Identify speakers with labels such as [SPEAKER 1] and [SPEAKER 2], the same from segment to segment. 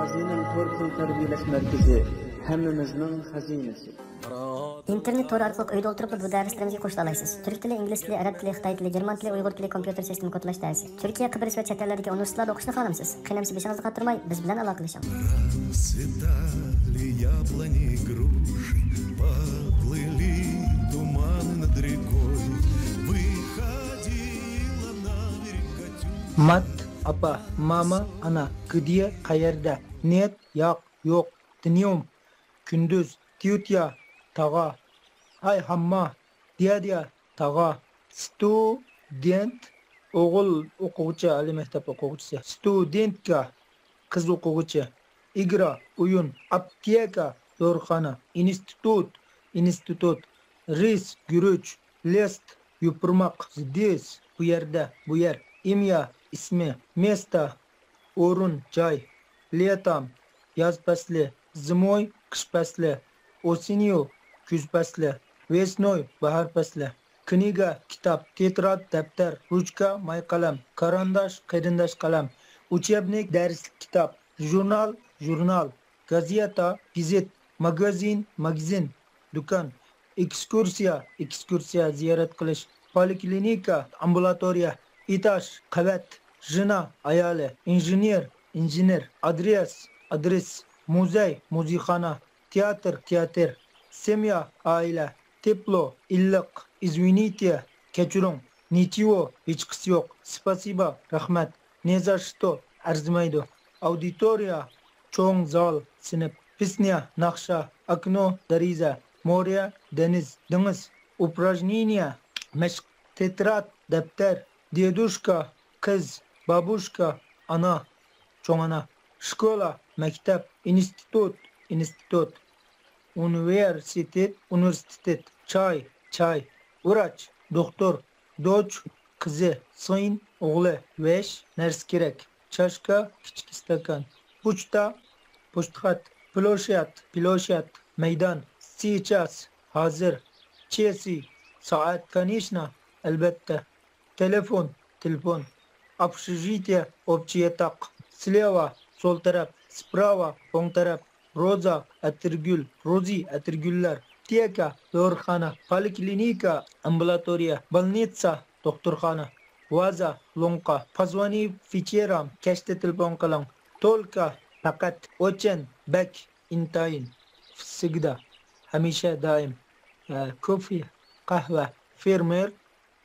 [SPEAKER 1] Xazinaning to'rt xil tarbiyalash markazi hammamizning xazinasi.
[SPEAKER 2] İnternet toru orqali uyda o'tirib bu darslarimizga qo'shila olasiz. Turk tili, ingliz tili, arab tili, xitoy tili, german tili, uyg'ur tili, kompyuter sistemi kodlash darsi. Turkiya, Qibris va chet ellardagi universitetlarda o'qishni xohlamsiz? Qiyinamsiz beshingizni qottirmay, biz bilan aloqalashing.
[SPEAKER 3] Расцветали яблони и груши, поплыли туманы над рекой, выходила на берег Катюша.
[SPEAKER 4] Mat, apa, mama, ana, где, qayerda, net, yo'q, dniyum, kunduz, tyutya, tag'a, ay hamma, dia, tag'a, student, o'g'il o'quvchi, ali maktab o'quvchisi, studentka, qiz o'quvchi, igra, o'yin, apteka, dorixona, institut, ris, guruch, lest, yupurmoq, здесь, bu yerda, bu yer, imya, ismi, место, o'rin, joy, letam, yoz fasli, zimoy, qish fasli, osinyu, kuz fasli, vesnoy, bahor fasli, kniga, kitob, tetrad, daftar, ruchka, may qalam, karandash, qarindash qalam, учебник, darslik kitob, jurnal, gazeta, gazet, magazin, do'kon, ekskursiya, ziyorat qilish, poliklinika, ambulatoriya, etaj, qavat, jina, ayoli, injener, adres, muzey, muzeyxona, teatr, semya, oila, teplo, illiq, izvinite, kechiring, nичего, hech qisi yo'q, spasiba, rahmat, ne za что, arzimaydi, auditoriya, cho'ng zal, sinf, pisnya, naqsha, okno, dariza, moре, deniz, упражнения, mashq, tetrad, daftar, dedushka, qiz, babushka, ana, cho'ng ana, shkola, maktab, institut, universitet, choy, vrach, doktor, dodge, qizi, сын, o'g'li, vesh, narsa kerak, chashka, kichik stakan, pochtaxat, ploshyad, maydon, сейчас, hozir, chesi, soat, конечно, albatta, telefon, общежитие, общий этаж, слева, sol taraf, справа, o'ng taraf, roza, atirgul, rozi, atirgullar, apteka, dorixona, poliklinika, ambulatoriya, больница, doktorxona, vaza, lomqa, позвони вечером, kechda telefon qiling, только, faqat, очень, bak, intayin, всегда, hamisha, doim, kofe, qahva, fermer,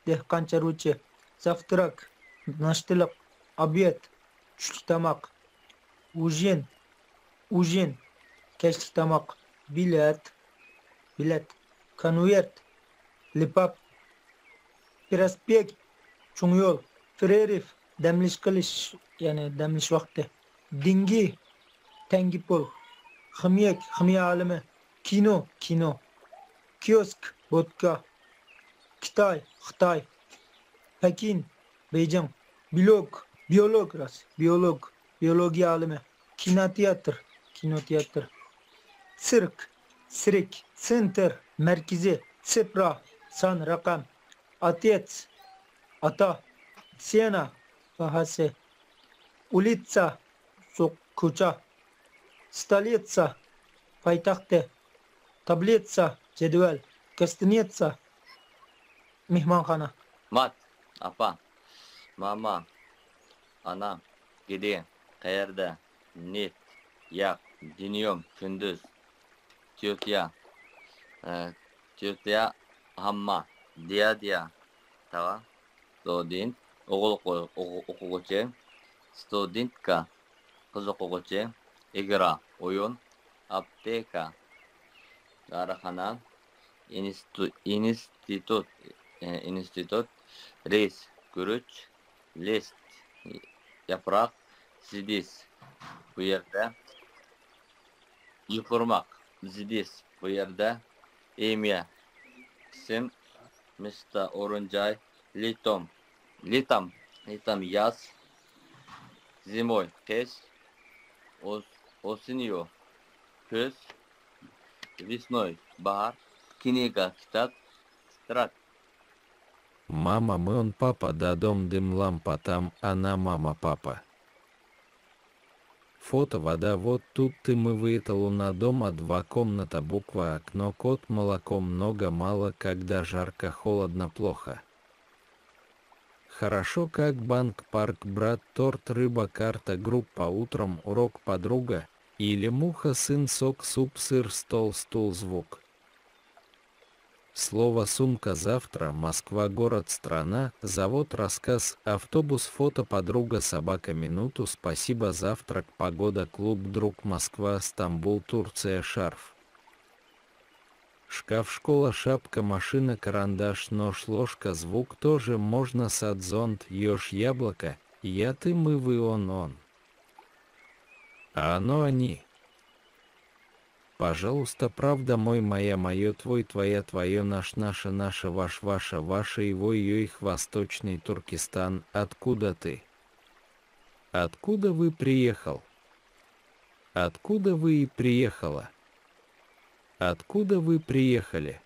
[SPEAKER 4] dehqoncharuchi, завтрак, nashtilik, obed, tushlik tomoq, ужин, kechlik tomoq, bilet, konvert, lipap, prospekt, cho'ng yo'l, перерыв, damlish qilish, ya'ni damlish vaqti, dingi, tangi pul, ximya olimi, kino, kiosk, vodka, Xitoy, Pekin, Beijing, biologiya olimi, kinoteatr, sirk, sentr, markazi, sifra, son, raqam, otец, ota, sena, bahasi, улица, ko'cha, stolitsa, poytaxti, tablitsa, jadval, gostinitsa, mehmonxona.
[SPEAKER 5] Mat, apa, mama, ana, где, qayerda, net, yoq, dniyum, kunduz, tyutya, hamma, dia, tag'a, student, o'g'il o'quvchi, studentka, qiz o'quvchi, igra, o'yin, apteka, dorixona, institut, ris, guruch, list, yaproq, здесь, bu yerda, yupurmoq, здесь, bu yerda, imya, ism, место, o'rin, joy, letam, yoz, zimoy, qish, osinyu, kuz, весной, bahor, kniga, kitob, tетрадь.
[SPEAKER 6] Мама, он папа, да дом дым лампа, там она мама, папа. Фото вода вот тут ты мывает луна дома 2 комната буква окно кот молоко много мало когда жарко холодно плохо. Хорошо как банк парк брат торт рыба карта группа утром урок подруга или муха сын сок суп сыр стол стул звук. Слово сумка завтра Москва город страна завод рассказ автобус фото подруга собака минуту спасибо завтрак погода клуб друг Москва Стамбул Турция шарф. Шкаф школа шапка машина карандаш нож ложка звук тоже можно сад зонт еж яблоко я ты мы вы он. А оно они. Пожалуйста, правда мой моя мое твой твоя твое наш наша наша ваш ваша ваша его ее их Восточный Туркестан откуда ты? Откуда вы приехал? Откуда вы и приехала? Откуда вы приехали?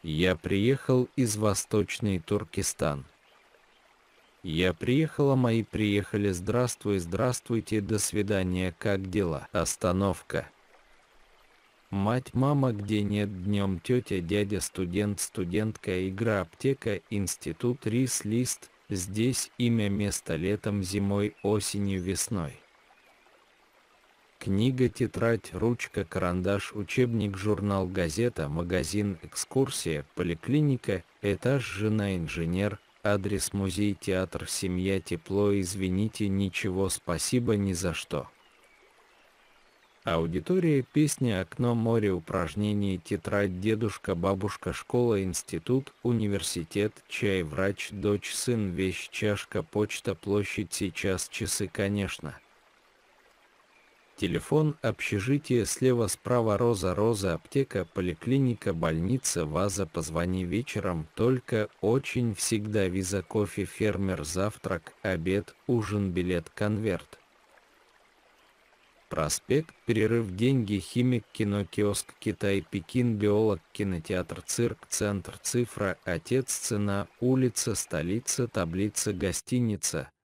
[SPEAKER 6] Я приехал из Восточный Туркестан. Я приехала, мои приехали, здравствуй, здравствуйте, до свидания, как дела? Остановка. Мать, мама, где нет днем, тетя, дядя, студент, студентка, игра, аптека, институт, рис, лист, здесь имя, место, летом, зимой, осенью, весной. Книга, тетрадь, ручка, карандаш, учебник, журнал, газета, магазин, экскурсия, поликлиника, этаж, жена, инженер, адрес, музей, театр, семья, тепло, извините, ничего, спасибо, ни за что. Аудитория, песня, окно, море, упражнения, тетрадь, дедушка, бабушка, школа, институт, университет, чай, врач, дочь, сын, вещь, чашка, почта, площадь, сейчас, часы, конечно. Телефон, общежитие, слева, справа, роза, роза, аптека, поликлиника, больница, ваза, позвони вечером, только, очень, всегда, виза, кофе, фермер, завтрак, обед, ужин, билет, конверт. Проспект, перерыв, деньги, химик, кино, киоск, Китай, Пекин, биолог, кинотеатр, цирк, центр, цифра, отец, цена, улица, столица, таблица, гостиница,